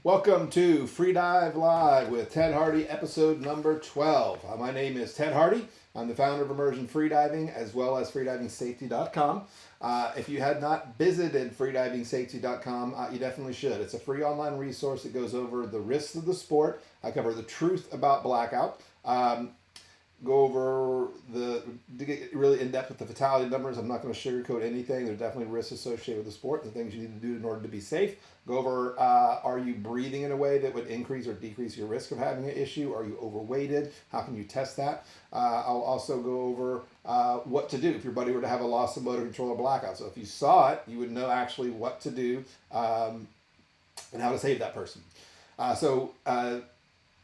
Welcome to Free Dive Live with Ted Hardy, episode number 12. My name is Ted Hardy. I'm the founder of Immersion Freediving as well as freedivingsafety.com. If you had not visited freedivingsafety.com, you definitely should. It's a free online resource that goes over the risks of the sport. I cover the truth about blackout. Go over to get really in depth with the fatality numbers. I'm not going to sugarcoat anything. There's definitely risks associated with the sport and things you need to do in order to be safe. Go over are you breathing in a way that would increase or decrease your risk of having an issue? Are you overweighted? How can you test that? I'll also go over what to do if your buddy were to have a loss of motor control or blackout. So if you saw it, you would know actually what to do and how to save that person.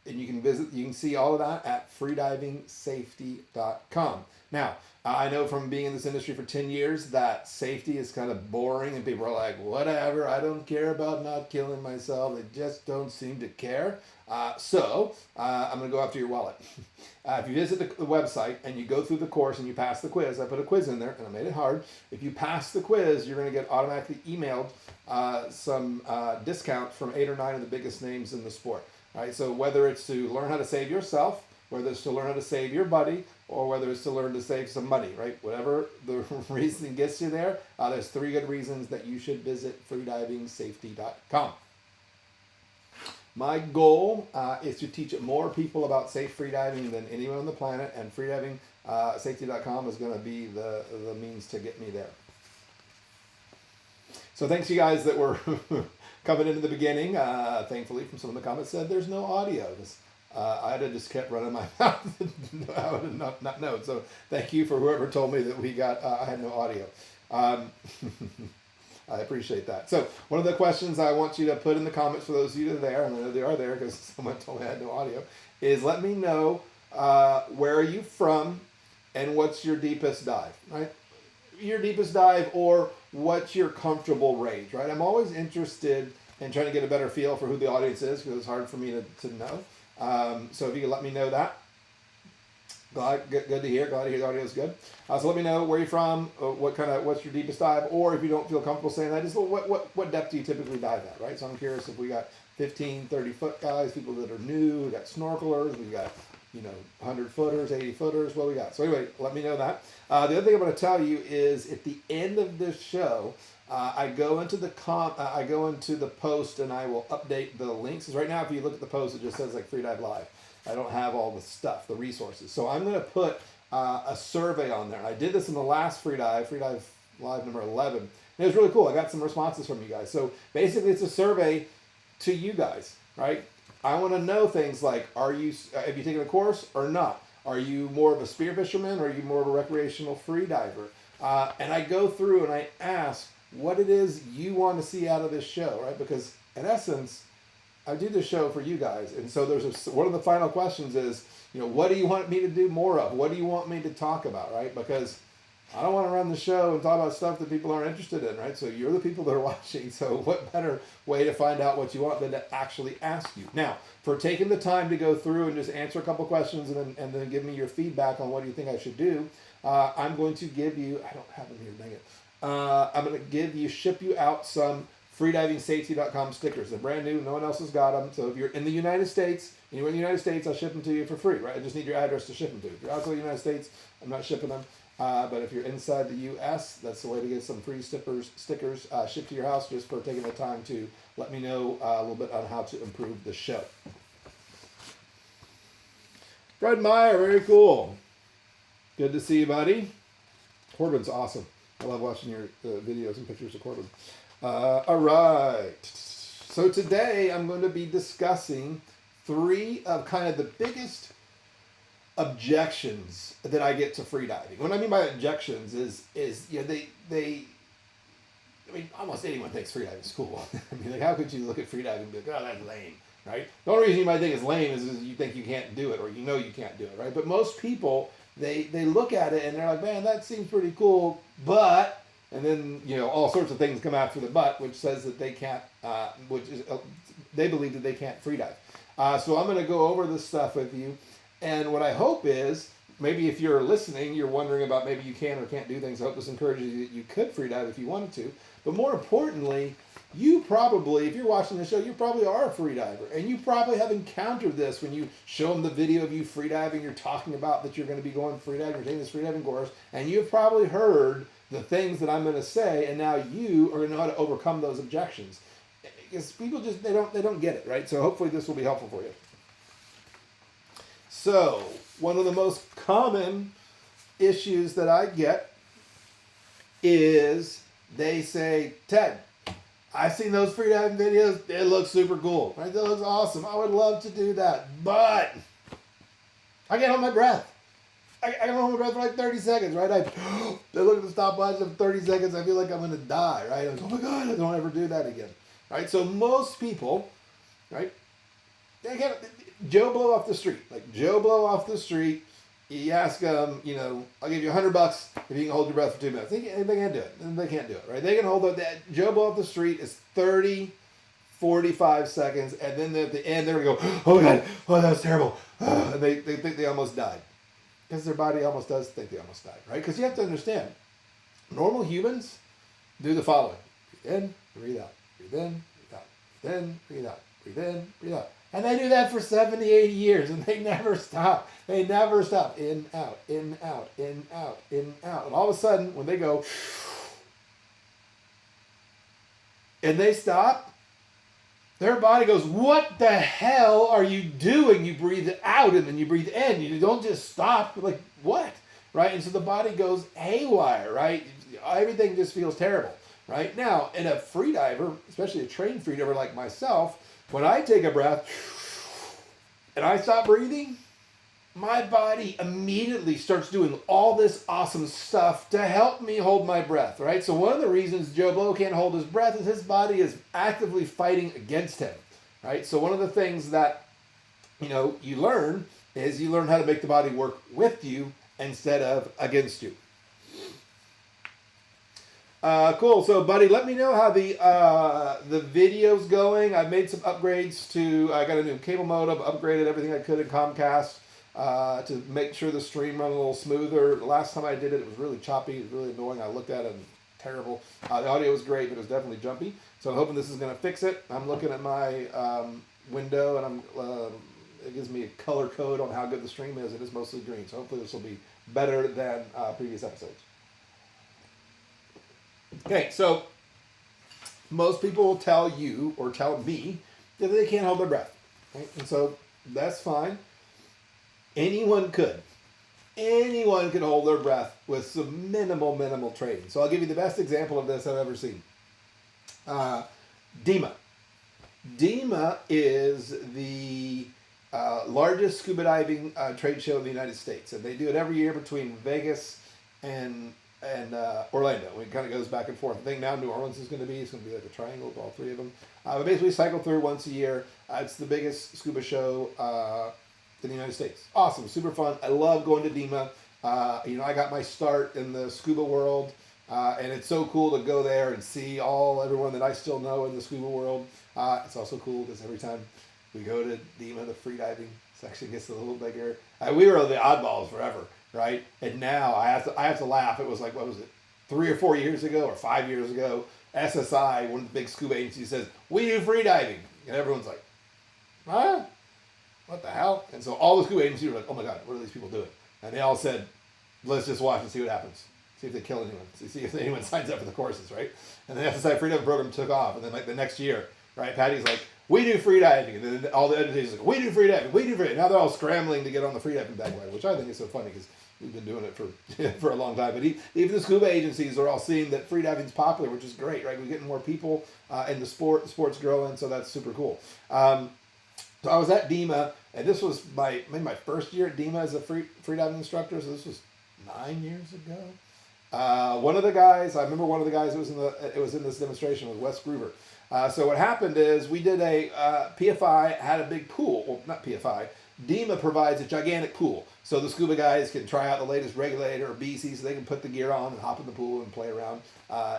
And you can see all of that at freedivingsafety.com. Now, I know from being in this industry for 10 years that safety is kind of boring and people are like, whatever, I don't care about not killing myself. They just don't seem to care. I'm going to go after your wallet. If you visit the website and you go through the course and you pass the quiz, I put a quiz in there and I made it hard. If you pass the quiz, you're going to get automatically emailed some discount from 8 or 9 of the biggest names in the sport. Right, so whether it's to learn how to save yourself, whether it's to learn how to save your buddy, or whether it's to learn to save some money, right? Whatever the reason gets you there, there's 3 good reasons that you should visit freedivingsafety.com. My goal is to teach more people about safe freediving than anyone on the planet, and freedivingsafety.com is going to be the means to get me there. So thanks you guys that were coming into the beginning. Thankfully, from some of the comments said there's no audio. I'd have just kept running my mouth. I would have not known. So thank you for whoever told me that I had no audio. I appreciate that. So one of the questions I want you to put in the comments for those of you that are there, and I know they are there because someone told me I had no audio, is let me know where are you from and what's your deepest dive, right? Your deepest dive, or what's your comfortable range, right? I'm always interested in trying to get a better feel for who the audience is because it's hard for me to know. So if you could let me know that, good to hear. Glad to hear the audio is good. So let me know where you're from, what's your deepest dive, or if you don't feel comfortable saying that, just what depth do you typically dive at, right? So I'm curious if we got 15, 30 foot guys, people that are new, we got snorkelers, we got 100 footers, 80 footers, what we got. So anyway, let me know that. The other thing I'm going to tell you is at the end of this show, I go into the post and I will update the links. Because right now, if you look at the post, it just says like Free Dive Live. I don't have all the stuff, the resources. So I'm going to put a survey on there. I did this in the last Free Dive Live number 11. And it was really cool. I got some responses from you guys. So basically, it's a survey to you guys, right? I want to know things like, have you taken a course or not? Are you more of a spear fisherman or are you more of a recreational free diver? And I go through and I ask what it is you want to see out of this show, right? Because in essence, I do this show for you guys. And so one of the final questions is, what do you want me to do more of? What do you want me to talk about, right? Because I don't want to run the show and talk about stuff that people aren't interested in, right? So you're the people that are watching. So what better way to find out what you want than to actually ask you? Now, for taking the time to go through and just answer a couple questions and then give me your feedback on what do you think I should do, I'm going to give you, I don't have them here, dang it. I'm going to ship you out some freedivingsafety.com stickers. They're brand new. No one else has got them. So if you're in the United States, anywhere in the United States, I'll ship them to you for free, right? I just need your address to ship them to. If you're outside the United States, I'm not shipping them. But if you're inside the U.S., that's the way to get some free stickers shipped to your house just for taking the time to let me know a little bit on how to improve the show. Fred Meyer, very cool. Good to see you, buddy. Corbin's awesome. I love watching your videos and pictures of Corbin. All right. So today I'm going to be discussing 3 of kind of the biggest objections that I get to freediving. What I mean by objections is almost anyone thinks freediving is cool. How could you look at freediving and be like, oh, that's lame, right? The only reason you might think it's lame is you think you can't do it or you can't do it, right? But most people, they look at it and they're like, man, that seems pretty cool, but, and then, all sorts of things come after the but, which says that they can't, they believe that they can't freedive. So I'm going to go over this stuff with you. And what I hope is maybe if you're listening, you're wondering about maybe you can or can't do things. I hope this encourages you that you could free dive if you wanted to. But more importantly, you probably, if you're watching the show, you probably are a free diver. And you probably have encountered this when you show them the video of you free diving, you're talking about that you're going to be going free diving, you're taking this free diving course, and you've probably heard the things that I'm going to say, and now you are going to know how to overcome those objections. Because people just, they don't get it, right? So hopefully this will be helpful for you. So, one of the most common issues that I get is they say, Ted, I've seen those freediving videos. It looks super cool. Right? That looks awesome. I would love to do that. But I can't hold my breath. I can hold my breath for like 30 seconds, right? I look at the stopwatch of 30 seconds. I feel like I'm going to die, right? I'm like, oh my God, I don't ever do that again. Right? So most people, right? They can't, Joe Blow off the street. Like Joe Blow off the street. You ask them, I'll give you $100 if you can hold your breath for 2 minutes. They can't do it. They can't do it, right? They can hold that. Joe Blow off the street is 30, 45 seconds, and then at the end they're going to go, oh my God, oh that was terrible. And they think they almost died. Because their body almost does think they almost died, right? Because you have to understand, normal humans do the following. Breathe in, breathe out. Breathe in, breathe out. Breathe in, breathe out. Breathe in, breathe out. And they do that for 70, 80 years, and they never stop. They never stop. In, out, in, out, in, out, in, out. And all of a sudden, when they go, and they stop, their body goes, what the hell are you doing? You breathe out, and then you breathe in. You don't just stop. Like, what? Right? And so the body goes haywire, right? Everything just feels terrible. Right? Now, in a freediver, especially a trained freediver like myself, when I take a breath and I stop breathing, my body immediately starts doing all this awesome stuff to help me hold my breath, right? So one of the reasons Joe Blow can't hold his breath is his body is actively fighting against him, right? So one of the things that, you learn is you learn how to make the body work with you instead of against you. Cool. So, buddy, let me know how the video's going. I made some upgrades I got a new cable modem, upgraded everything I could in Comcast to make sure the stream run a little smoother. The last time I did it, it was really choppy. It was really annoying. I looked at it and terrible. The audio was great, but it was definitely jumpy. So I'm hoping this is going to fix it. I'm looking at my window, and it gives me a color code on how good the stream is. It is mostly green. So hopefully this will be better than previous episodes. Okay, so most people will tell you or tell me that they can't hold their breath. Right? And so that's fine. Anyone could. Anyone could hold their breath with some minimal training. So I'll give you the best example of this I've ever seen. DEMA. DEMA is the largest scuba diving trade show in the United States. And they do it every year between Vegas and Orlando. It kind of goes back and forth. I think now New Orleans is going to be. It's going to be like a triangle with all three of them. But basically cycle through once a year. It's the biggest scuba show in the United States. Awesome. Super fun. I love going to DEMA. I got my start in the scuba world. And it's so cool to go there and see everyone that I still know in the scuba world. It's also cool because every time we go to DEMA, the freediving section gets a little bigger. We were the oddballs forever. Right? And now I have to laugh. It was like, what was it, 3 or 4 years ago or 5 years ago, SSI, one of the big scuba agencies, says, we do freediving. And everyone's like, huh? What the hell? And so all the scuba agencies were like, oh my God, what are these people doing? And they all said, let's just watch and see what happens. See if they kill anyone. See if anyone signs up for the courses, right? And the SSI freediving program took off. And then like the next year, right, Patty's like, we do freediving. And then all the entities are like, we do freediving. We do freediving. Now they're all scrambling to get on the freediving bandwagon, which I think is so funny because we've been doing it for a long time. But even the scuba agencies are all seeing that freediving is popular, which is great, right? We're getting more people in the sport. The sport's growing, so that's super cool. So I was at DEMA, and this was maybe my first year at DEMA as a freediving instructor, so this was 9 years ago. One of the guys that was in this demonstration was Wes Gruber. So what happened is we did PFI had a big pool. Well, not PFI. DEMA provides a gigantic pool. So the scuba guys can try out the latest regulator or BC so they can put the gear on and hop in the pool and play around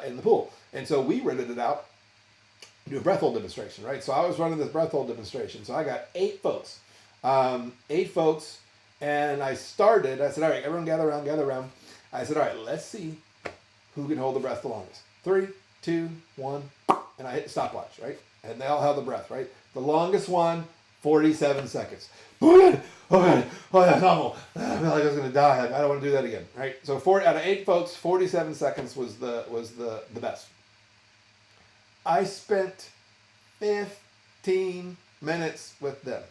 in the pool. And so we rented it out to do a breath hold demonstration, right? So I was running this breath hold demonstration. So I got 8 folks. And I said, all right, everyone gather around, gather around. I said, all right, let's see who can hold the breath the longest. 3, 2, 1, and I hit the stopwatch, right? And they all held the breath, right? The longest one, 47 seconds. Oh God, oh God, oh that's awful. I feel like I was gonna die. I don't want to do that again, right? So 4 out of 8 folks, 47 seconds was the best. I spent 15 minutes with them.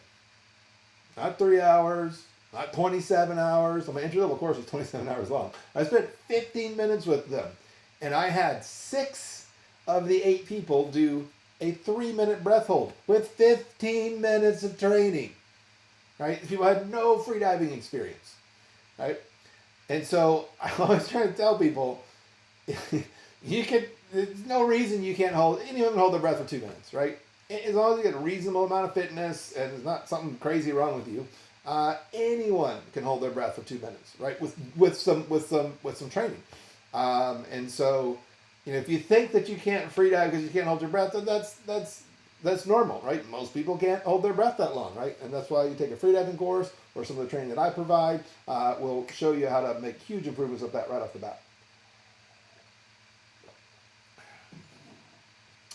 Not 3 hours, not 27 hours. My entry level course was 27 hours long. I spent 15 minutes with them. And I had 6 of the 8 people do a 3-minute breath hold with 15 minutes of training. Right? People had no freediving experience. Right? And so I always try to tell people, there's no reason you can't anyone can hold their breath for 2 minutes, right? As long as you get a reasonable amount of fitness and there's not something crazy wrong with you, anyone can hold their breath for 2 minutes, right? With some training. And so, if you think that you can't freedive because you can't hold your breath, then that's normal, right? Most people can't hold their breath that long, right? And that's why you take a freediving course or some of the training that I provide will show you how to make huge improvements with that right off the bat.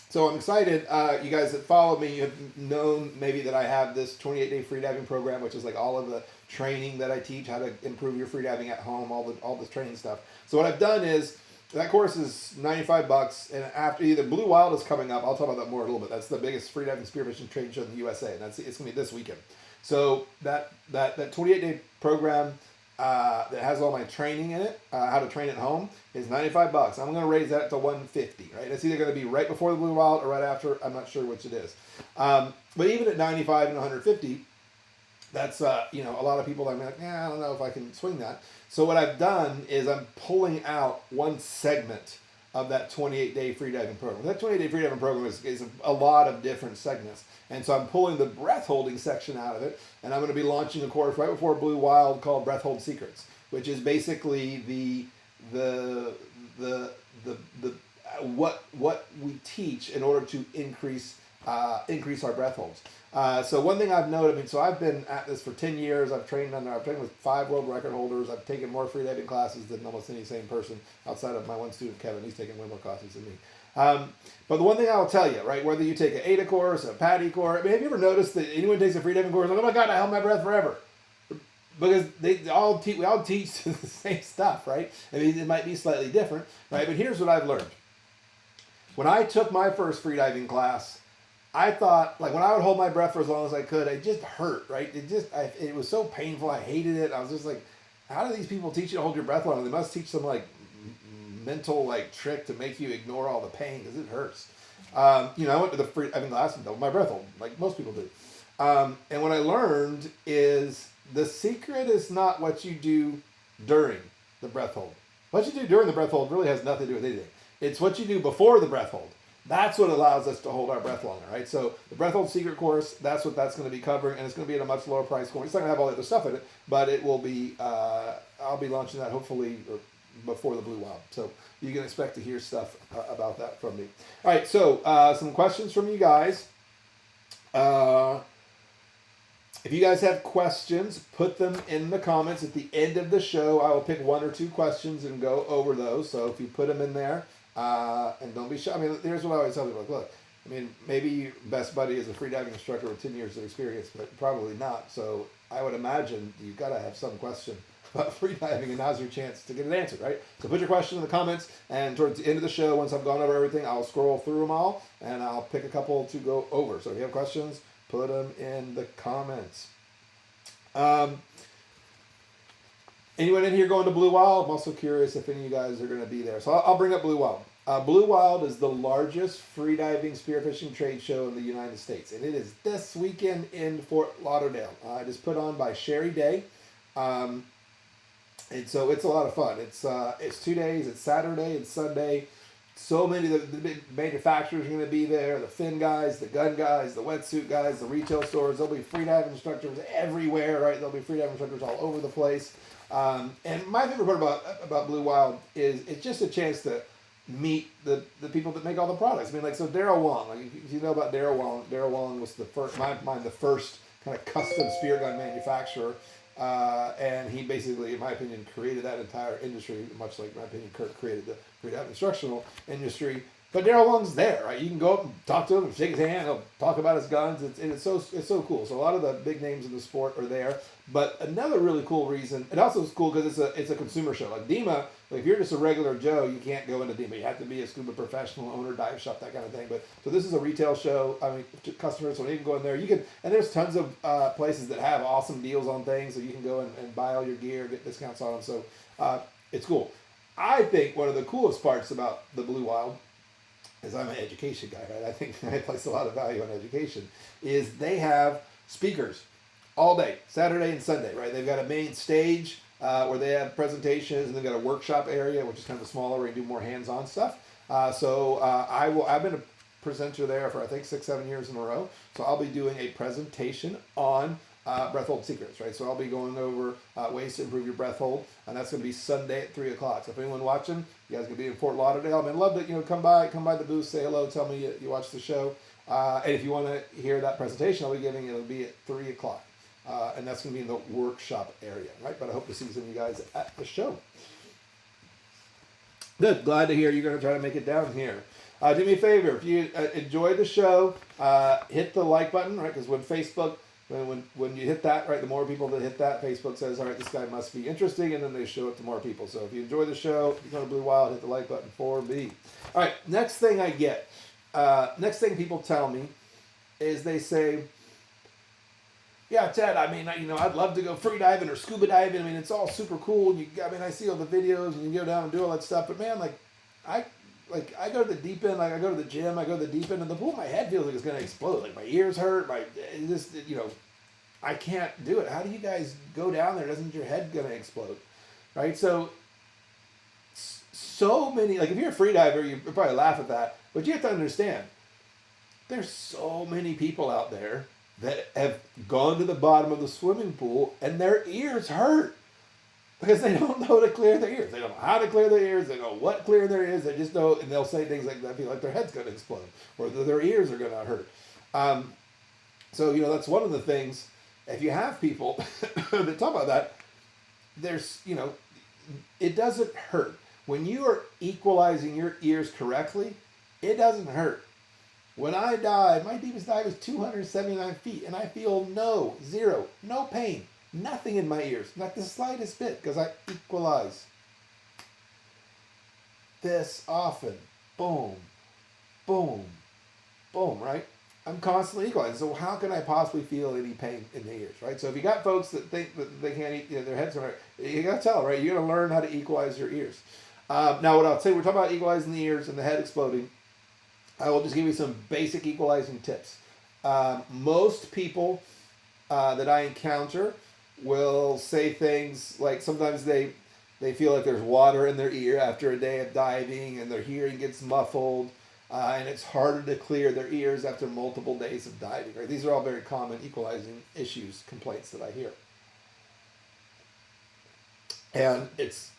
So I'm excited. You guys that follow me, you have known maybe that I have this 28-day freediving program, which is like all of the training that I teach, how to improve your freediving at home, all this training stuff. So what I've done is, that course is $95, and after either Blue Wild is coming up, I'll talk about that more in a little bit. That's the biggest freediving spearfishing trade show in the USA, and it's going to be this weekend. So that 28-day program that has all my training in it, how to train at home, is $95. I'm going to raise that to $150. Right? It's either going to be right before the Blue Wild or right after. I'm not sure which it is. But even at $95 and $150, that's a lot of people that are like, I don't know if I can swing that. So what I've done is I'm pulling out one segment of that 28-day freediving program. That 28-day freediving program is a lot of different segments. And so I'm pulling the breath holding section out of it, and I'm going to be launching a course right before Blue Wild called Breath Hold Secrets, which is basically what we teach in order to increase our breath holds. So one thing I've noted, so I've been at this for 10 years. I've trained with 5 world record holders. I've taken more freediving classes than almost any same person outside of my one student, Kevin. He's taken way more classes than me. But the one thing I will tell you, right, whether you take an AIDA course, a PADI course, have you ever noticed that anyone takes a freediving course, like, oh my God, I held my breath forever? Because we all teach the same stuff, right? I mean, it might be slightly different, right? But here's what I've learned. When I took my first freediving class, I thought, like, when I would hold my breath for as long as I could, it just hurt, right? It was so painful. I hated it. I was just like, how do these people teach you to hold your breath longer? They must teach some, like, mental, like, trick to make you ignore all the pain because it hurts. I went to the freediving class and held my breath hold, like most people do. And what I learned is the secret is not what you do during the breath hold. What you do during the breath hold really has nothing to do with anything. It's what you do before the breath hold. That's what allows us to hold our breath longer, right? So the Breath Hold Secret course, that's what that's going to be covering, and it's going to be at a much lower price point. It's not going to have all the other stuff in it, but it will be, I'll be launching that hopefully before the Blue Wild. So you can expect to hear stuff about that from me. All right, so some questions from you guys. If you guys have questions, put them in the comments. At the end of the show, I will pick 1 or 2 questions and go over those. So if you put them in there, and don't be shy. I mean, here's what I always tell people. Like, look, I mean, maybe your best buddy is a freediving instructor with 10 years of experience, but probably not. So I would imagine you've got to have some question about freediving, and now's your chance to get it answered, right? So put your question in the comments, and towards the end of the show, once I've gone over everything, I'll scroll through them all, and I'll pick a couple to go over. So if you have questions, put them in the comments. Anyone in here going to Blue Wild? I'm also curious if any of you guys are going to be there. So I'll bring up Blue Wild. Blue Wild is the largest freediving spearfishing trade show in the United States, and it is this weekend in Fort Lauderdale. It is put on by Sherry Day, and so it's a lot of fun. It's 2 days. It's Saturday and Sunday. So many of the big manufacturers are going to be there. The fin guys, the gun guys, the wetsuit guys, the retail stores. There'll be freediving instructors everywhere, right? There'll be freediving instructors all over the place. And my favorite part about Blue Wild is it's just a chance to meet the people that make all the products. I mean, like, so Daryl Wong, like, if you know about Daryl Wong was the first kind of custom spear gun manufacturer. And he basically, in my opinion, created that entire industry, much like, in my opinion, Kurt created the freediving instructional industry. But Daryl Lung's there, right? You can go up and talk to him and shake his hand. He'll talk about his guns. It's so cool. So a lot of the big names in the sport are there. But another really cool reason, it also is cool because it's a consumer show. Like DEMA, like if you're just a regular Joe, you can't go into DEMA. You have to be a scuba professional, owner, dive shop, that kind of thing. But so this is a retail show. I mean, to customers, so you can go in there. You can, and there's tons of places that have awesome deals on things, so you can go and buy all your gear, get discounts on them. So it's cool. I think one of the coolest parts about the Blue Wild, as I'm an education guy, right? I think I place a lot of value on education, is they have speakers all day, Saturday and Sunday, right? They've got a main stage where they have presentations, and they've got a workshop area, which is kind of smaller, where you do more hands-on stuff. I've been a presenter there for, I think, 6-7 years in a row. So I'll be doing a presentation on breath hold secrets, right? So I'll be going over ways to improve your breath hold, and that's going to be Sunday at 3 o'clock. So if anyone watching, you guys can be in Fort Lauderdale. I mean, love to come by the booth, say hello, tell me you watch the show, and if you want to hear that presentation, I'll be giving it'll be at 3 o'clock, and that's going to be in the workshop area, right? But I hope to see some of you guys at the show. Good, glad to hear you're going to try to make it down here. Do me a favor, if you enjoyed the show, hit the like button, right? Because when Facebook, when you hit that, right, the more people that hit that, Facebook says, all right, this guy must be interesting, and then they show it to more people. So if you enjoy the show, if you go to Blue Wild, hit the like button for me. All right, next thing I get, next thing people tell me is they say, yeah, Ted, I mean, I'd love to go free diving or scuba diving. I mean, it's all super cool. I see all the videos and you go down and do all that stuff, but man, I go to the deep end, I go to the gym, I go to the deep end of the pool, my head feels like it's going to explode. Like my ears hurt, I can't do it. How do you guys go down there? Doesn't your head going to explode? Right? So many, like if you're a free diver, you probably laugh at that, but you have to understand, there's so many people out there that have gone to the bottom of the swimming pool and their ears hurt. Because they don't know to clear their ears. They don't know how to clear their ears. They don't know what clearing their ears. They just know, and they'll say things like that, feel like their head's going to explode, or that their ears are going to hurt. So that's one of the things. If you have people that talk about that, there's it doesn't hurt when you are equalizing your ears correctly. It doesn't hurt. When I dive, my deepest dive is 279 feet, and I feel no pain. Nothing in my ears, not the slightest bit, because I equalize. This often, boom, boom, boom, right? I'm constantly equalizing. So how can I possibly feel any pain in the ears, right? So if you got folks that think that they can't eat, their heads are, you got to tell, right? You're going to learn how to equalize your ears. Now, what I'll say, we're talking about equalizing the ears and the head exploding. I will just give you some basic equalizing tips. Most people that I encounter will say things like sometimes they feel like there's water in their ear after a day of diving, and their hearing gets muffled, and it's harder to clear their ears after multiple days of diving. Right? These are all very common equalizing issues, complaints that I hear. And it's,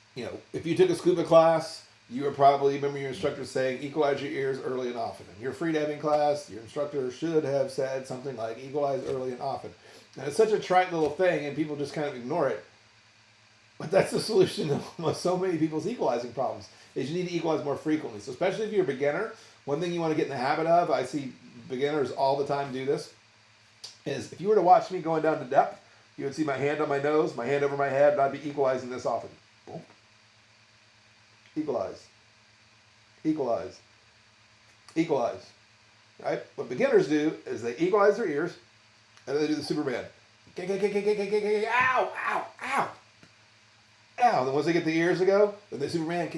if you took a scuba class, you would probably remember your instructor saying, equalize your ears early and often. In your freediving class, your instructor should have said something like, equalize early and often. And it's such a trite little thing, and people just kind of ignore it. But that's the solution to almost so many people's equalizing problems, is you need to equalize more frequently. So especially if you're a beginner, one thing you want to get in the habit of, I see beginners all the time do this, is if you were to watch me going down to depth, you would see my hand on my nose, my hand over my head, and I'd be equalizing this often. Boom. Equalize. Equalize. Equalize. Right? What beginners do is they equalize their ears, and then they do the Superman. Ow, ow, ow. Ow. And then once they get the ears to go, then they Superman.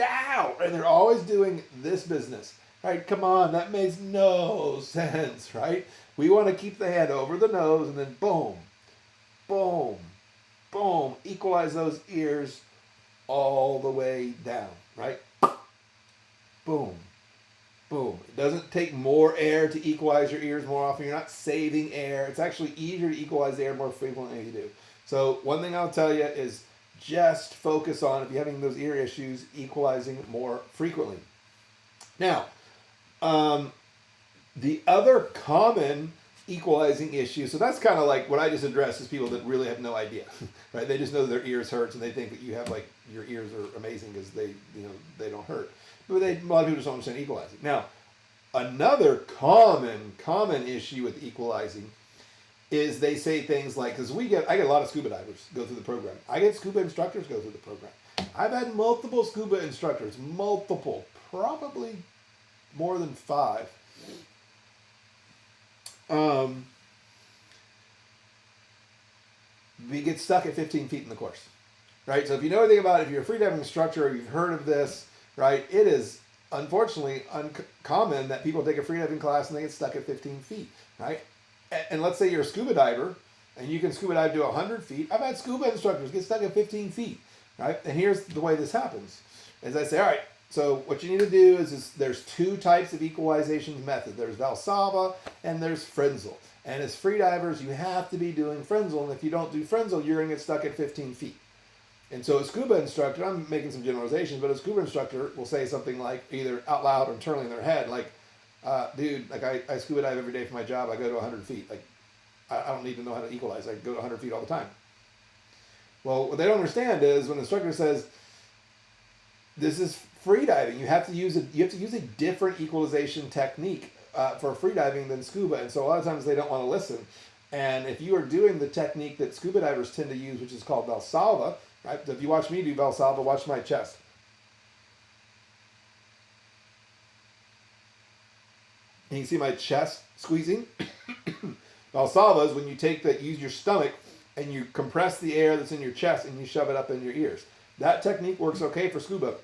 Ow. And they're always doing this business. Right? Come on, that makes no sense, right? We want to keep the hand over the nose, and then boom, boom, boom. Equalize those ears all the way down, right? Boom. Boom. It doesn't take more air to equalize your ears more often. You're not saving air. It's actually easier to equalize the air more frequently than you do. So one thing I'll tell you is just focus on, if you're having those ear issues, equalizing more frequently. Now, the other common equalizing issue. So that's kind of like what I just addressed is people that really have no idea, right? They just know their ears hurts and they think that you have like your ears are amazing because they don't hurt. But a lot of people just don't understand equalizing. Now, another common issue with equalizing is they say things like, because I get a lot of scuba divers go through the program. I get scuba instructors go through the program. I've had multiple scuba instructors, probably more than 5. We get stuck at 15 feet in the course, right? So if you know anything about it, if you're a freediving instructor or you've heard of this, right, it is unfortunately uncommon that people take a freediving class and they get stuck at 15 feet, right? And let's say you're a scuba diver and you can scuba dive to 100 feet. I've had scuba instructors get stuck at 15 feet, right? And here's the way this happens. As I say, all right, so what you need to do is there's 2 types of equalization method. There's Valsalva and there's Frenzel. And as freedivers, you have to be doing Frenzel. And if you don't do Frenzel, you're going to get stuck at 15 feet. And so a scuba instructor, I'm making some generalizations, but a scuba instructor will say something like either out loud or internally in their head, like, dude, like I scuba dive every day for my job. I go to 100 feet. Like, I don't need to know how to equalize. I go to 100 feet all the time. Well, what they don't understand is when the instructor says, this is freediving, you have to use a different equalization technique for freediving than scuba. And so a lot of times they don't want to listen. And if you are doing the technique that scuba divers tend to use, which is called Valsalva, right? So if you watch me do Valsalva, watch my chest. And you see my chest squeezing. Valsalva is when you use your stomach and you compress the air that's in your chest and you shove it up in your ears. That technique works okay for scuba.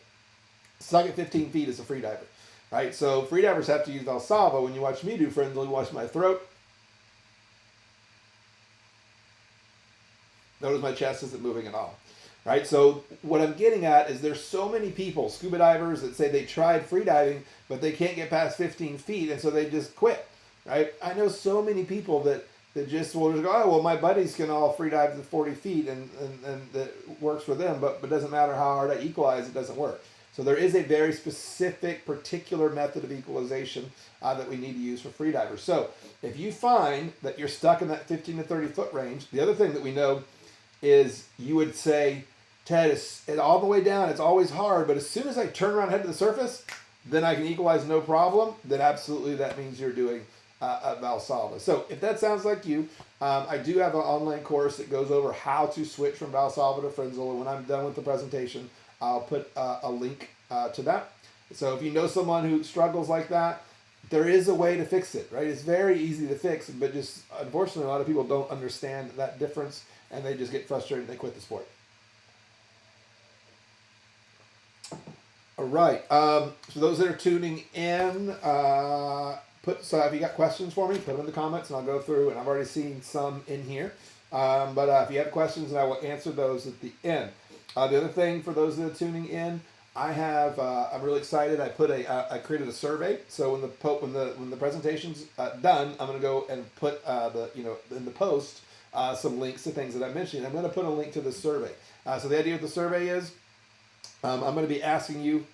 Stuck at 15 feet is a freediver, right? So freedivers have to use Valsalva. When you watch me do Frenzel, you watch my throat. Notice my chest isn't moving at all, right? So what I'm getting at is there's so many people, scuba divers, that say they tried freediving, but they can't get past 15 feet, and so they just quit, right? I know so many people that just will just go, oh, well, my buddies can all freedive to 40 feet, and that works for them, but it doesn't matter how hard I equalize, it doesn't work. So there is a very specific, particular method of equalization that we need to use for freedivers. So if you find that you're stuck in that 15 to 30 foot range, the other thing that we know is you would say, Ted, it's all the way down, it's always hard, but as soon as I turn around and head to the surface, then I can equalize no problem. Then absolutely that means you're doing a Valsalva. So if that sounds like you, I do have an online course that goes over how to switch from Valsalva to Frenzel, and when I'm done with the presentation, I'll put a link to that. So if you know someone who struggles like that, there is a way to fix it, right? It's very easy to fix, but just unfortunately a lot of people don't understand that difference and they just get frustrated and they quit the sport. All right. So those that are tuning in, so if you got questions for me, put them in the comments and I'll go through, and I've already seen some in here. But if you have questions, I will answer those at the end. The other thing for those that are tuning in, I have I'm really excited. I created a survey. So when the presentation's done, I'm going to go and put in the post some links to things that I mentioned. I'm going to put a link to the survey. So the idea of the survey is I'm going to be asking you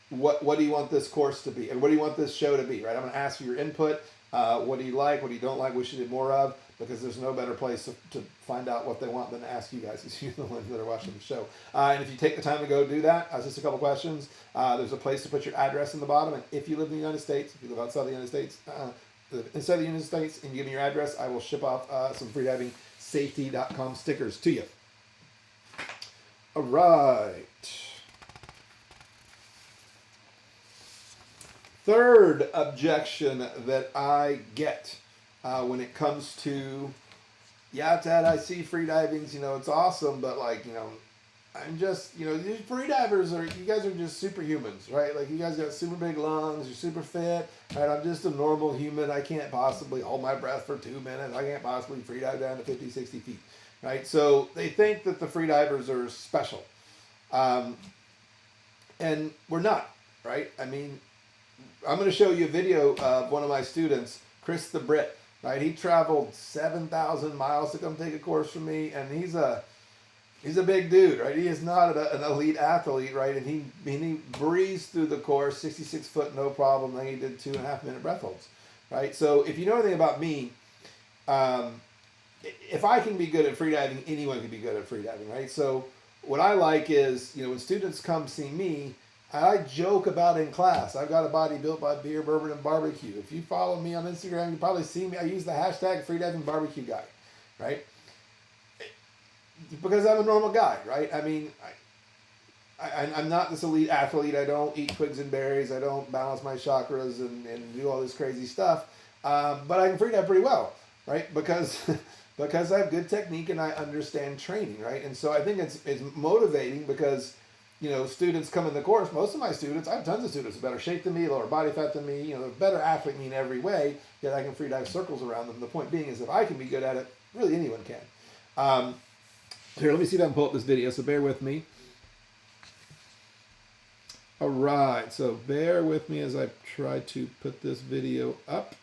what do you want this course to be, and what do you want this show to be, right? I'm going to ask for your input. What do you like? What do you don't like? What should you do more of? Because there's no better place to find out what they want than to ask you guys, because you're the ones that are watching the show. And if you take the time to go do that, just a couple questions. There's a place to put your address in the bottom. And if you live in the United States, if you live outside the United States, inside the United States, and you give me your address, I will ship off some freedivingsafety.com stickers to you. All right. Third objection that I get when it comes to, yeah, Ted, I see freedivings, it's awesome, but I'm just, these freedivers you guys are just superhumans, right? Like, you guys got super big lungs, you're super fit, right? I'm just a normal human. I can't possibly hold my breath for 2 minutes. I can't possibly freedive down to 50, 60 feet, right? So they think that the freedivers are special. And we're not, right? I mean, I'm going to show you a video of one of my students, Chris the Brit, right? He traveled 7,000 miles to come take a course from me, and he's a big dude, right? He is not an elite athlete, right? And he breezed through the course, 66 foot, no problem. Then he did 2.5 minute breath holds, right? So if you know anything about me, um, if I can be good at freediving, anyone can be good at freediving, right? So what I like is, when students come see me, I joke about in class. I've got a body built by beer, bourbon, and barbecue. If you follow me on Instagram, you probably see me. I use the hashtag freediving barbecue guy, right? Because I'm a normal guy, right? I mean, I'm not this elite athlete. I don't eat twigs and berries. I don't balance my chakras and do all this crazy stuff. But I can freedive pretty well, right? Because because I have good technique and I understand training, right? And so I think it's motivating because students come in the course. Most of my students, I have tons of students with better shape than me, lower body fat than me, better athlete than me in every way. Yet I can freedive circles around them. The point being is if I can be good at it, really anyone can. Here, let me see if I can pull up this video. So bear with me. All right, so bear with me as I try to put this video up.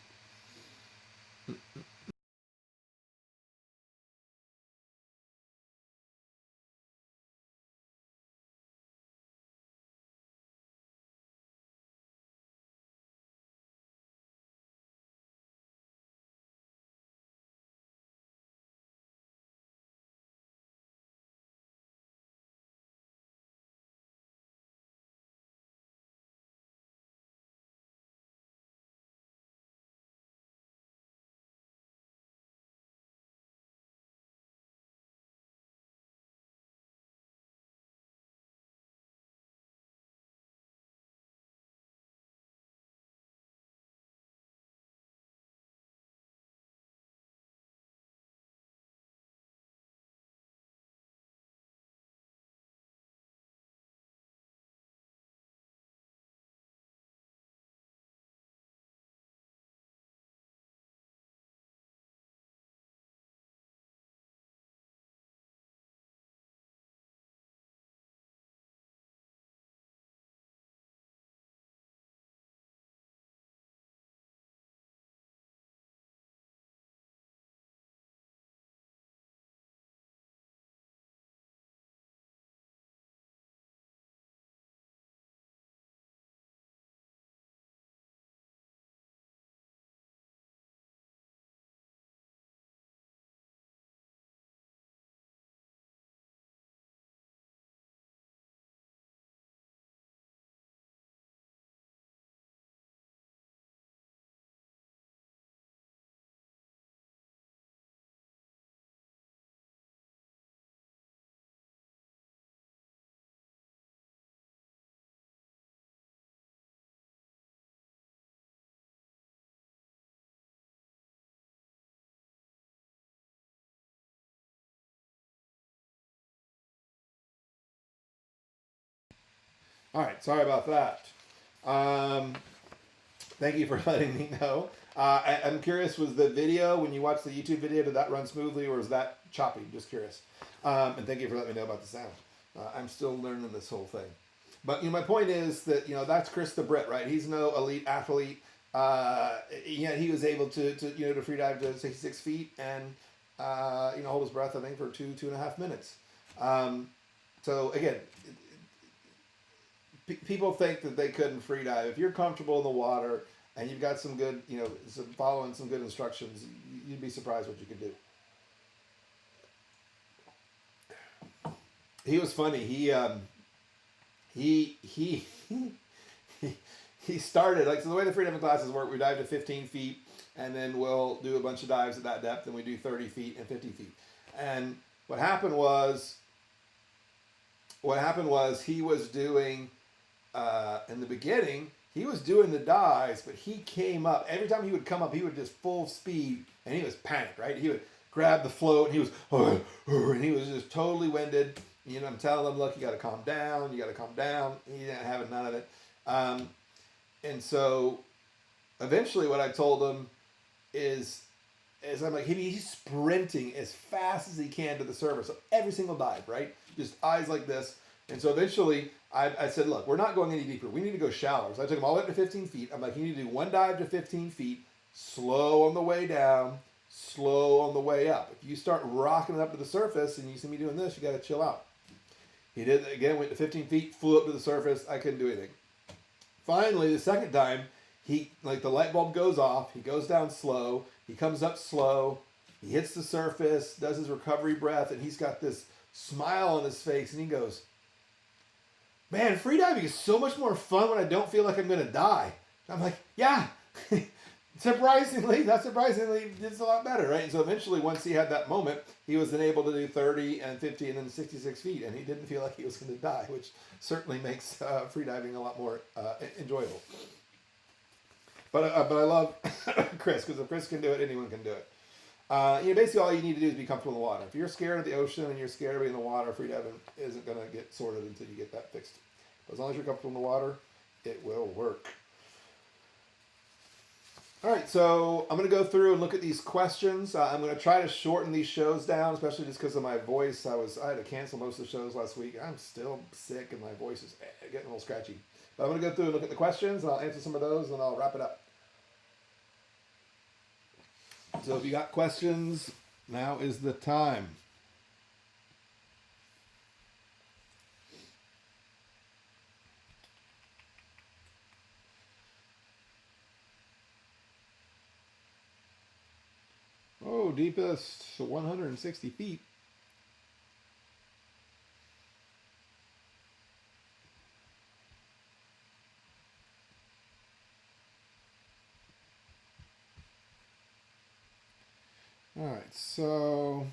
All right, sorry about that. Um, Thank you for letting me know. I'm curious, was the video, when you watched the YouTube video, did that run smoothly or was that choppy? Just curious. And thank you for letting me know about the sound. I'm still learning this whole thing. But my point is that that's Chris the Brit, right? He's no elite athlete. Yet he was able to free dive to 66 feet and hold his breath, I think, for 2.5 minutes. So again, people think that they couldn't free dive. If you're comfortable in the water and you've got some good, following some good instructions, you'd be surprised what you could do. He was funny. He started so the way the free diving classes work. We dive to 15 feet, and then we'll do a bunch of dives at that depth, and we do 30 feet and 50 feet. And what happened was he was doing. In the beginning, he was doing the dives, but he came up. Every time he would come up, he would just full speed, and he was panicked, right? He would grab the float, and he was, and he was just totally winded. I'm telling him, look, you got to calm down. You got to calm down. He didn't have none of it. And so, eventually, what I told him is I'm like, he's sprinting as fast as he can to the surface. So every single dive, right? Just eyes like this. And so eventually, I said, look, we're not going any deeper. We need to go shallower. So I took him all the way up to 15 feet. I'm like, you need to do one dive to 15 feet, slow on the way down, slow on the way up. If you start rocking it up to the surface and you see me doing this, you got to chill out. He did it again, went to 15 feet, flew up to the surface. I couldn't do anything. Finally, the second time, he, like, the light bulb goes off, he goes down slow, he comes up slow, he hits the surface, does his recovery breath, and he's got this smile on his face, and he goes, man, freediving is so much more fun when I don't feel like I'm going to die. I'm like, yeah. Surprisingly, it's a lot better, right? And so eventually, once he had that moment, he was then able to do 30 and 50 and then 66 feet, and he didn't feel like he was going to die, which certainly makes freediving a lot more enjoyable. But I love Chris, because if Chris can do it, anyone can do it. Basically all you need to do is be comfortable in the water. If you're scared of the ocean and you're scared of being in the water, freediving isn't going to get sorted until you get that fixed. But as long as you're comfortable in the water, it will work. All right, so I'm going to go through and look at these questions. I'm going to try to shorten these shows down, especially just because of my voice. I had to cancel most of the shows last week. I'm still sick and my voice is getting a little scratchy. But I'm going to go through and look at the questions, and I'll answer some of those, and I'll wrap it up. So if you got questions, now is the time. Oh, deepest 160 feet. All right, so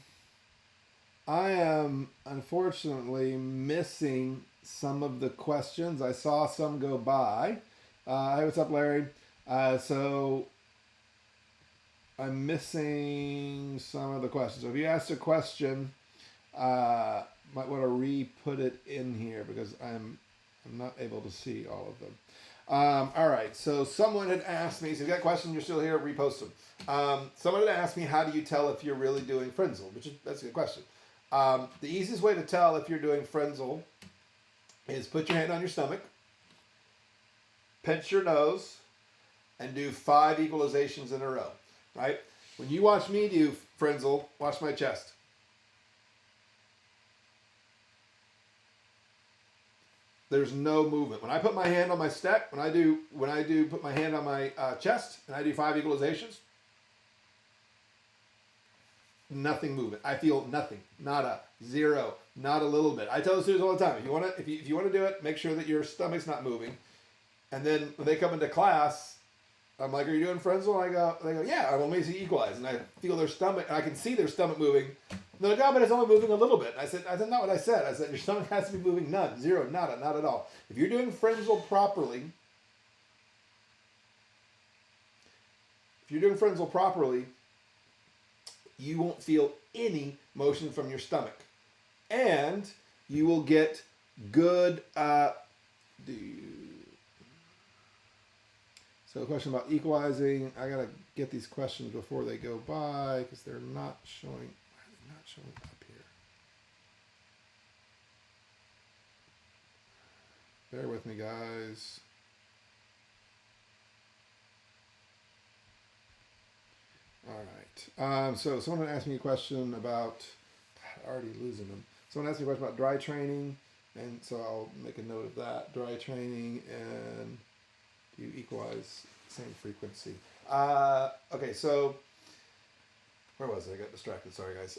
I am unfortunately missing some of the questions. I saw some go by. Hey, what's up, Larry? So I'm missing some of the questions. So if you asked a question, might want to re-put it in here because I'm not able to see all of them. All right, so someone had asked me, so if you got questions, you're still here, repost them. Someone had asked me, how do you tell if you're really doing Frenzal? That's a good question. The easiest way to tell if you're doing Frenzal is put your hand on your stomach, pinch your nose, and do 5 equalizations in a row, right? When you watch me do Frenzal, watch my chest. There's no movement. When I put my hand on my step, when I do put my hand on my chest and I do 5 equalizations, nothing movement. I feel nothing, nada, zero, not a little bit. I tell the students all the time, if you want to do it, make sure that your stomach's not moving. And then when they come into class, I'm like, are you doing Frenzal? And they go, yeah, I'm amazing equalize. And I feel their stomach, and I can see their stomach moving. And they're like, oh, but it's only moving a little bit. And I said, not what I said. I said, your stomach has to be moving none, zero, nada, not at all. If you're doing Frenzal properly, you won't feel any motion from your stomach. And you will get good, So a question about equalizing. I gotta get these questions before they go by because they're not showing. Why are they not showing up here? Bear with me, guys. All right. So someone asked me a question about. God, already losing them. Someone asked me a question about dry training, and so I'll make a note of that. Dry training and. You equalize same frequency. Okay, so where was I? I got distracted. Sorry, guys.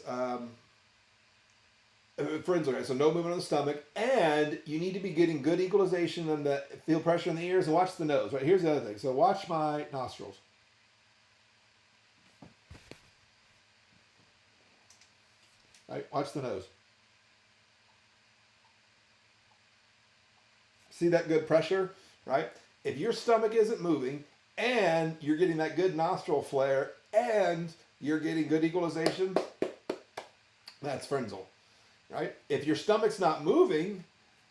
Frenzal, right? So no movement on the stomach, and you need to be getting good equalization on the feel pressure in the ears and watch the nose. Right, here's the other thing. So watch my nostrils. Right, watch the nose. See that good pressure, right? If your stomach isn't moving and you're getting that good nostril flare and you're getting good equalization, that's Frenzal, right? If your stomach's not moving,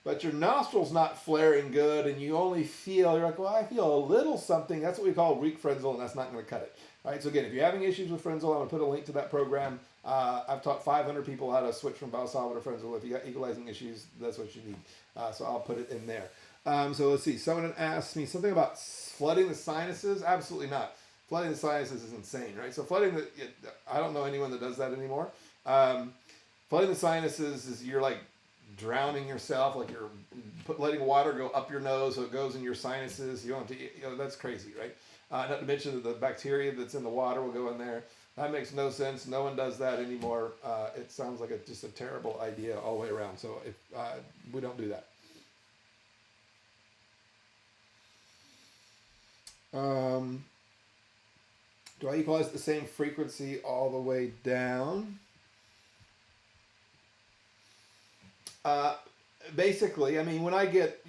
but your nostril's not flaring good and you only feel, you're like, well, I feel a little something, that's what we call weak Frenzal, and that's not going to cut it, right? So again, if you're having issues with Frenzal, I'm going to put a link to that program. I've taught 500 people how to switch from Valsalva to Frenzal. If you got equalizing issues, that's what you need. So I'll put it in there. So let's see. Someone asked me something about flooding the sinuses. Absolutely not. Flooding the sinuses is insane, right? So I don't know anyone that does that anymore. Flooding the sinuses is you're like drowning yourself, like you're letting water go up your nose so it goes in your sinuses. You don't have to, that's crazy, right? Not to mention that the bacteria that's in the water will go in there. That makes no sense. No one does that anymore. It sounds like just a terrible idea all the way around. So if we don't do that. Do I equalize the same frequency all the way down? Basically, I mean, when I get,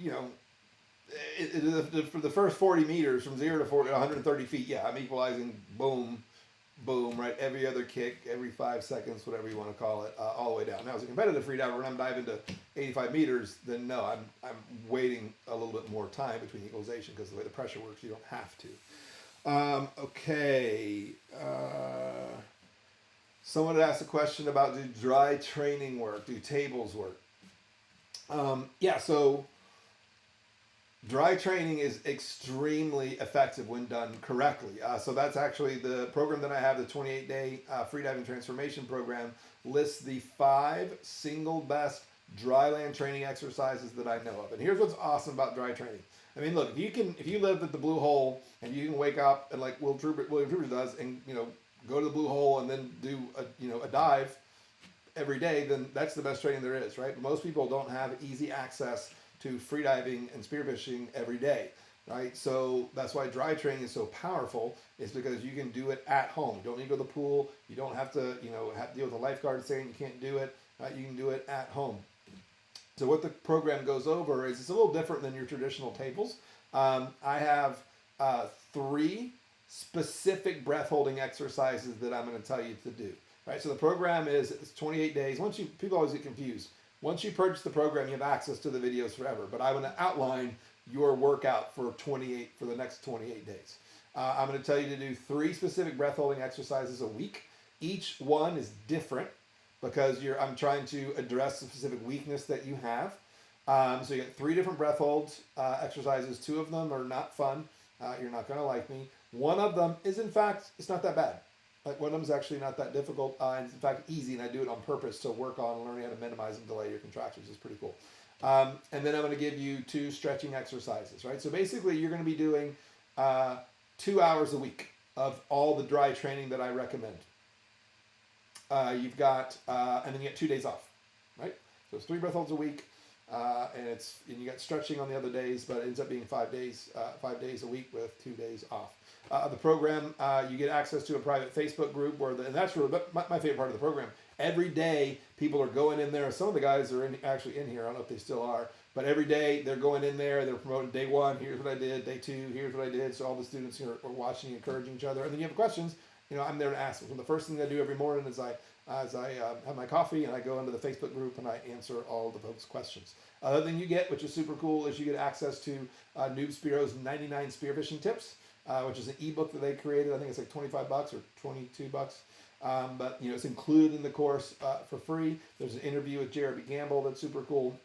for the first 40 meters from 0 to 130 feet, yeah, I'm equalizing boom, boom, right? Every other kick, every 5 seconds, whatever you want to call it, all the way down. Now, as a competitive freediver, when I'm diving to 85 meters, then no, I'm waiting a little bit more time between equalization because the way the pressure works, you don't have to. Okay. Someone had asked a question about, do dry training work? Do tables work? Yeah, so dry training is extremely effective when done correctly. So that's actually the program that I have, the 28-day freediving transformation program, lists the 5 single best dry land training exercises that I know of. And here's what's awesome about dry training. I mean, look, if you live at the Blue Hole and you can wake up and like William Trooper does, and go to the Blue Hole and then do a dive every day, then that's the best training there is, right? But most people don't have easy access to freediving and spearfishing every day, right? So that's why dry training is so powerful, is because you can do it at home. You don't need to go to the pool. You don't have to, have to deal with a lifeguard saying you can't do it. You can do it at home. So what the program goes over is it's a little different than your traditional tables. I have 3 specific breath holding exercises that I'm going to tell you to do. Right, so the program it's 28 days. People always get confused. Once you purchase the program, you have access to the videos forever. But I'm going to outline your workout for the next 28 days. I'm going to tell you to do 3 specific breath holding exercises a week. Each one is different because I'm trying to address the specific weakness that you have. So you get 3 different breath holds exercises. 2 of them are not fun. You're not going to like me. One of them is, in fact, it's not that bad. Like, one of them is actually not that difficult. It's in fact easy, and I do it on purpose to work on learning how to minimize and delay your contractions. It's pretty cool. And then I'm going to give you 2 stretching exercises, right? So basically, you're going to be doing 2 hours a week of all the dry training that I recommend. You've got, and then you get 2 days off, right? So it's 3 breath holds a week, and you got stretching on the other days, but it ends up being 5 days a week with 2 days off. The program, you get access to a private Facebook group and that's really my favorite part of the program. Every day, people are going in there. Some of the guys are actually in here. I don't know if they still are, but every day they're going in there. They're promoting day 1. Here's what I did. Day 2. Here's what I did. So all the students are watching, encouraging each other. And then you have questions. I'm there to ask them. So the first thing I do every morning is I have my coffee and I go into the Facebook group and I answer all the folks' questions. Other thing you get, which is super cool, is you get access to Noob Spearo's 99 Spearfishing Tips, which is an ebook that they created. I think it's like $25 or $22. But it's included in the course for free. There's an interview with Jeremy Gamble that's super cool.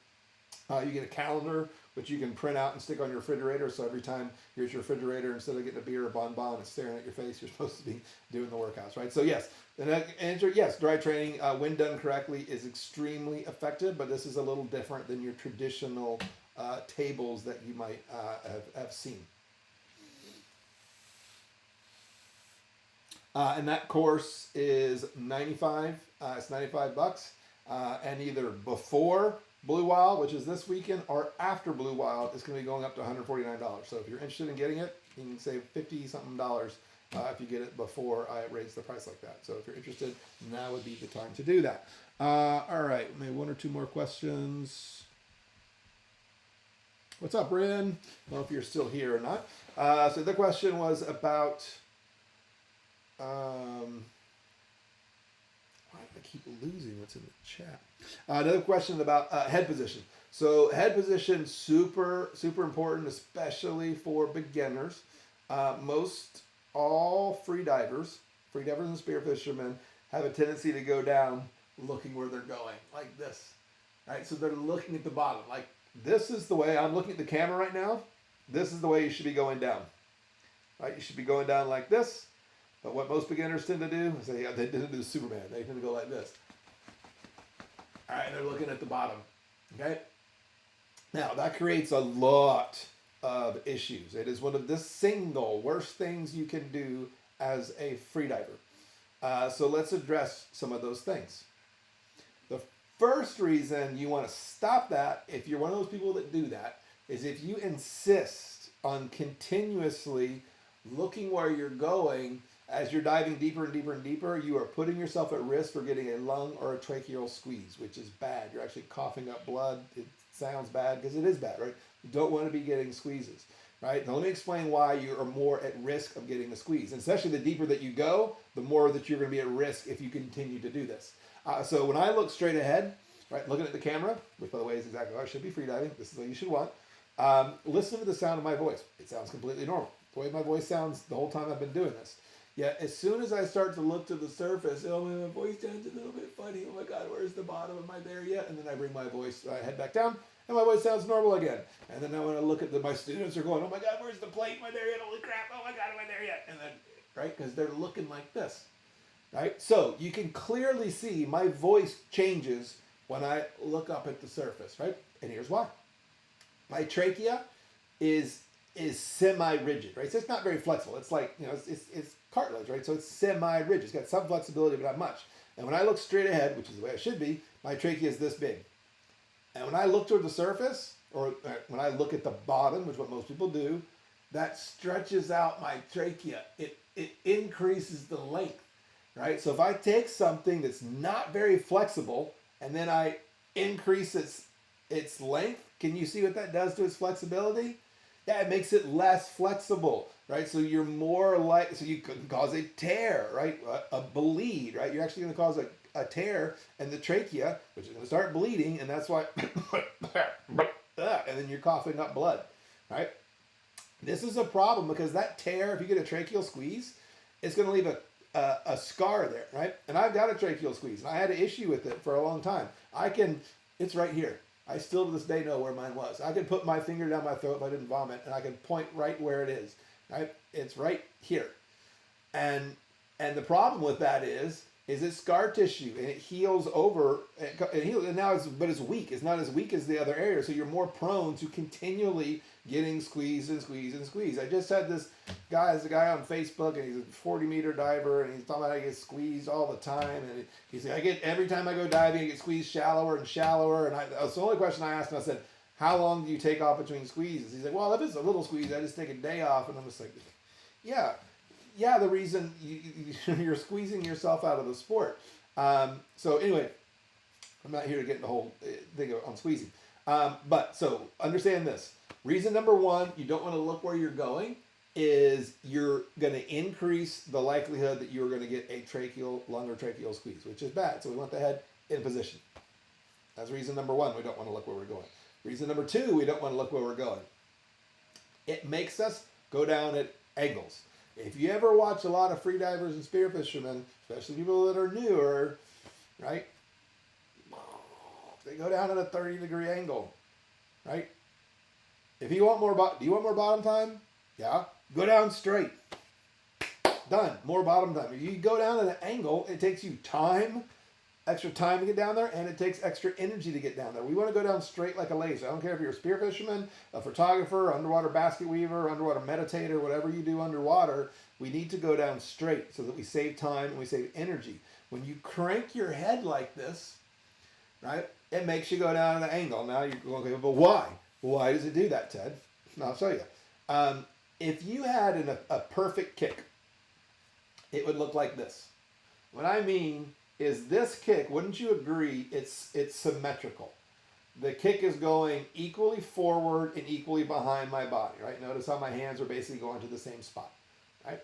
You get a calendar, which you can print out and stick on your refrigerator. So every time you're at your refrigerator, instead of getting a beer or bonbon and staring at your face, you're supposed to be doing the workouts, right? So yes, the answer, yes, dry training, when done correctly, is extremely effective. But this is a little different than your traditional tables that you might have seen. And that course is $95. It's $95, and either before Blue Wild, which is this weekend, or after Blue Wild, it's going to be going up to $149. So if you're interested in getting it, you can save $50-something if you get it before I raise the price like that. So if you're interested, now would be the time to do that. All right, maybe 1 or 2 more questions. What's up, Rin? I don't know if you're still here or not. So the question was about... I keep losing what's in the chat. Another question about head position. So head position, super, super important, especially for beginners. Most all freedivers and spearfishermen have a tendency to go down looking where they're going, like this. Right? So they're looking at the bottom. Like, this is the way I'm looking at the camera right now. This is the way you should be going down. Right? You should be going down like this. But what most beginners tend to do is they tend to do Superman. They tend to go like this. All right, they're looking at the bottom. Okay. Now that creates a lot of issues. It is one of the single worst things you can do as a freediver. So let's address some of those things. The first reason you want to stop that, if you're one of those people that do that, is if you insist on continuously looking where you're going as you're diving deeper and deeper and deeper, you are putting yourself at risk for getting a lung or a tracheal squeeze, which is bad. You're actually coughing up blood. It sounds bad because it is bad, right? You don't want to be getting squeezes, right? Now let me explain why you are more at risk of getting a squeeze. And especially the deeper that you go, the more that you're going to be at risk if you continue to do this. So when I look straight ahead, right, looking at the camera, which by the way is exactly how I should be freediving, this is what you should want, listen to the sound of my voice. It sounds completely normal. The way my voice sounds the whole time I've been doing this. Yet as soon as I start to look to the surface, oh, my voice sounds a little bit funny. Oh my God, where's the bottom? Am I there yet? And then I bring my voice, I head back down, and my voice sounds normal again. And then when I look at my students are going, oh my God, where's the plate? Am I there yet? Holy crap! Oh my God, am I there yet? And then, right, because they're looking like this, right? So you can clearly see my voice changes when I look up at the surface, right? And here's why. My trachea is semi-rigid, right? So it's not very flexible. It's like, it's cartilage, right? So it's semi-rigid. It's got some flexibility, but not much. And when I look straight ahead, which is the way it should be, my trachea is this big. And when I look toward the surface, or when I look at the bottom, which is what most people do, that stretches out my trachea. It increases the length, right? So if I take something that's not very flexible and then I increase its length, can you see what that does to its flexibility? Yeah, it makes it less flexible, right? So you're more like, so you could cause a tear, right? A bleed, right? You're actually going to cause a tear in the trachea, which is going to start bleeding, and that's why, and then you're coughing up blood, right? This is a problem because that tear, if you get a tracheal squeeze, it's going to leave a scar there, right? And I've got a tracheal squeeze, and I had an issue with it for a long time. It's right here. I still to this day know where mine was. I could put my finger down my throat if I didn't vomit, and I can point right where it is. Right? It's right here. And the problem with that is it's scar tissue, and it heals over. It heals, and now it's weak. It's not as weak as the other area, so you're more prone to continually getting squeezed and squeezed and squeezed. I just had this guy, there's a guy on Facebook, and he's a 40-meter diver, and he's talking about how I get squeezed all the time, and he's like, every time I go diving, I get squeezed shallower and shallower, and that's the only question I asked him. I said, how long do you take off between squeezes? He's like, well, if it's a little squeeze, I just take a day off, and I'm just like, yeah, the reason you're squeezing yourself out of the sport. So anyway, I'm not here to get the whole thing on squeezing. But so understand this. Reason number one, you don't want to look where you're going, is you're going to increase the likelihood that you're going to get a lung or tracheal squeeze, which is bad. So we want the head in position. That's reason number one. We don't want to look where we're going. Reason number two, we don't want to look where we're going. It makes us go down at angles. If you ever watch a lot of freedivers and spearfishermen, especially people that are newer, right? They go down at a 30-degree angle, right? If you want more, do you want more bottom time? Yeah. Go down straight. Done. More bottom time. If you go down at an angle, it takes you extra time to get down there, and it takes extra energy to get down there. We want to go down straight like a laser. I don't care if you're a spearfisherman, a photographer, underwater basket weaver, underwater meditator, whatever you do underwater, we need to go down straight so that we save time and we save energy. When you crank your head like this, right, it makes you go down at an angle. Now you're going, okay, but why? Why does it do that, Ted? I'll show you. If you had a perfect kick, it would look like this. What I mean is this kick, wouldn't you agree, it's symmetrical. The kick is going equally forward and equally behind my body, right? Notice how my hands are basically going to the same spot, right?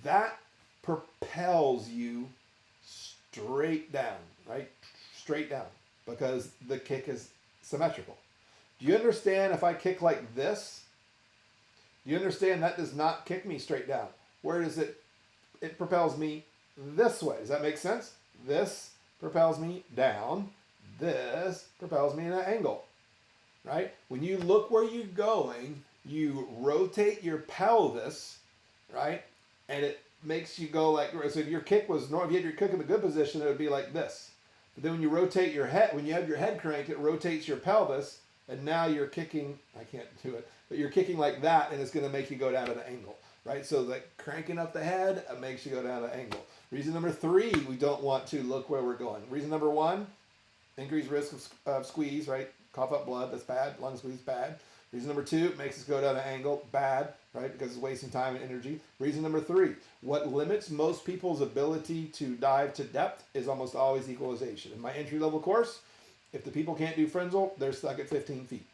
That propels you straight down, right? Straight down, because the kick is symmetrical. Do you understand if I kick like this? Do you understand that does not kick me straight down? Where does it propels me this way. Does that make sense? This propels me down. This propels me in an angle, right? When you look where you're going, you rotate your pelvis, right? And it makes you go like, so if your kick was normal, if you had your kick in the good position, it would be like this. But then when you rotate your head, when you have your head cranked, it rotates your pelvis, and now you're kicking. I can't do it, but you're kicking like that, and it's going to make you go down at an angle, right? So like cranking up the head makes you go down at an angle. Reason number 3, we don't want to look where we're going. Reason number 1, increased risk of squeeze, right? Cough up blood, that's bad. Lung squeeze, bad. Reason number 2, it makes us go down an angle, bad, right? Because it's wasting time and energy. Reason number 3, what limits most people's ability to dive to depth is almost always equalization. In my entry-level course, if the people can't do Frenzel, they're stuck at 15 feet.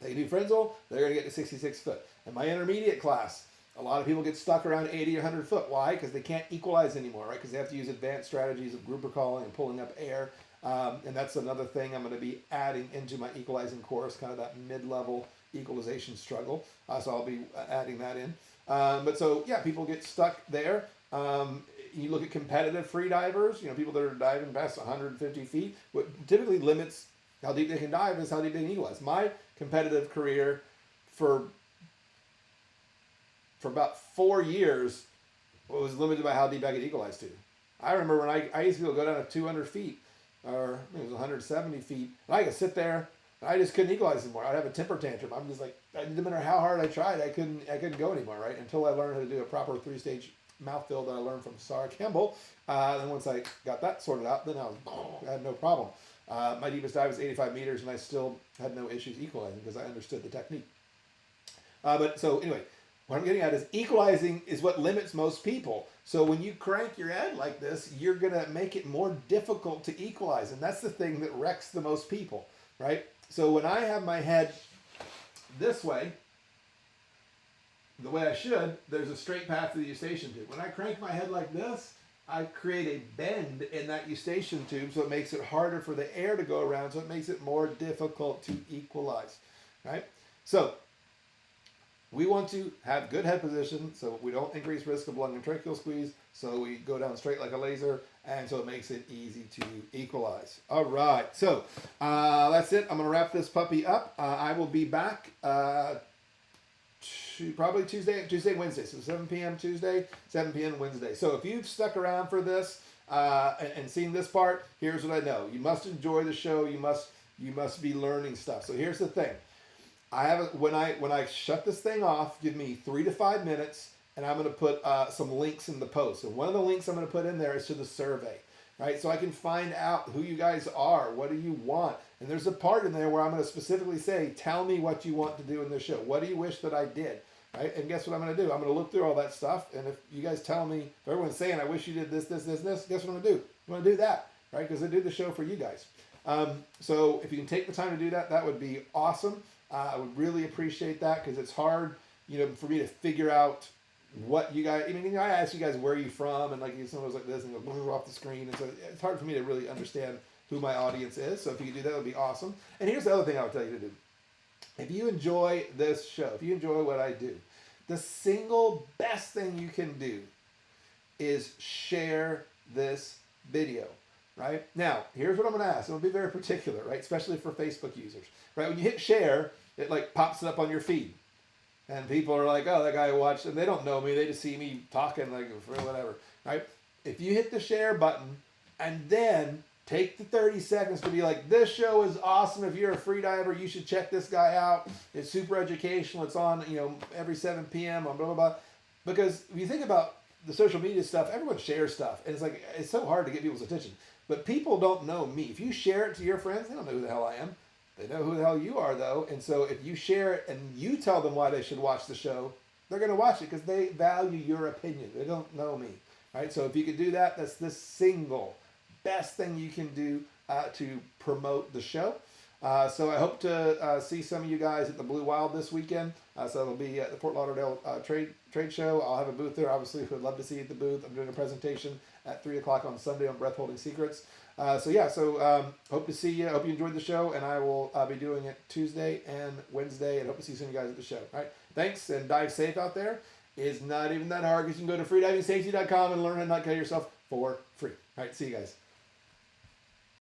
They can do Frenzel, they're going to get to 66 foot. In my intermediate class, a lot of people get stuck around 80 or 100 foot. Why? Because they can't equalize anymore, right? Because they have to use advanced strategies of grouper calling and pulling up air. And that's another thing I'm going to be adding into my equalizing course, kind of that mid-level equalization struggle. So I'll be adding that in. But so, yeah, people get stuck there. You look at competitive free divers, people that are diving past 150 feet. What typically limits how deep they can dive is how deep they can equalize. My competitive career for about 4 years was limited by how deep I could equalize to. I remember when I used to go down to 200 feet, or I think it was 170 feet, and I could sit there, and I just couldn't equalize anymore. I'd have a temper tantrum. I'm just like, it didn't matter how hard I tried, I couldn't go anymore, right? Until I learned how to do a proper 3-stage mouth fill that I learned from Sarah Campbell. Then once I got that sorted out, then I had no problem. My deepest dive was 85 meters, and I still had no issues equalizing because I understood the technique. But so anyway, what I'm getting at is equalizing is what limits most people. So when you crank your head like this, you're going to make it more difficult to equalize. And that's the thing that wrecks the most people, right? So when I have my head this way, the way I should, there's a straight path to the eustachian tube. When I crank my head like this, I create a bend in that eustachian tube, so it makes it harder for the air to go around, so it makes it more difficult to equalize, right? So we want to have good head position so we don't increase risk of lung and tracheal squeeze, so we go down straight like a laser, and so it makes it easy to equalize. All right, so that's it. I'm going to wrap this puppy up. I will be back probably Tuesday, Wednesday. So 7 p.m. Tuesday, 7 p.m. Wednesday. So if you've stuck around for this and seen this part, here's what I know. You must enjoy the show. You must be learning stuff. So here's the thing. When I shut this thing off, give me 3 to 5 minutes, and I'm going to put some links in the post. And one of the links I'm going to put in there is to the survey, right? So I can find out who you guys are. What do you want? And there's a part in there where I'm going to specifically say, tell me what you want to do in this show. What do you wish that I did? Right? And guess what I'm going to do? I'm going to look through all that stuff. And if you guys tell me, if everyone's saying, I wish you did this, guess what I'm going to do? I'm going to do that, right? Because I do the show for you guys. So if you can take the time to do that, that would be awesome. I would really appreciate that because it's hard, for me to figure out what you guys, I ask you guys where you're from, and like someone was like this and go off the screen. And so it's hard for me to really understand who my audience is. So if you could do that, it would be awesome. And here's the other thing I would tell you to do. If you enjoy this show, if you enjoy what I do, the single best thing you can do is share this video, right? Now, here's what I'm going to ask. I'm going to be very particular, right? Especially for Facebook users, right? When you hit share, it like pops it up on your feed. And people are like, oh, that guy watched, and they don't know me. They just see me talking like or whatever, right? If you hit the share button and then take the 30 seconds to be like, this show is awesome. If you're a free diver, you should check this guy out. It's super educational. It's on, every 7 p.m. on blah, blah, blah. Because if you think about the social media stuff, everyone shares stuff. And it's so hard to get people's attention. But people don't know me. If you share it to your friends, they don't know who the hell I am. They know who the hell you are, though. And so if you share it and you tell them why they should watch the show, they're going to watch it because they value your opinion. They don't know me. Right? So if you could do that, that's the single best thing you can do to promote the show. So I hope to see some of you guys at the Blue Wild this weekend. So it'll be at the Fort Lauderdale trade show. I'll have a booth there. Obviously, would love to see you at the booth. I'm doing a presentation at 3 o'clock on Sunday on breath holding secrets. So hope to see you. Hope you enjoyed the show, and I will be doing it Tuesday and Wednesday, and hope to see some of you guys at the show. All right, thanks, and dive safe out there. It's not even that hard because you can go to freedivingsafety.com and learn how to not kill yourself for free. All right, see you guys.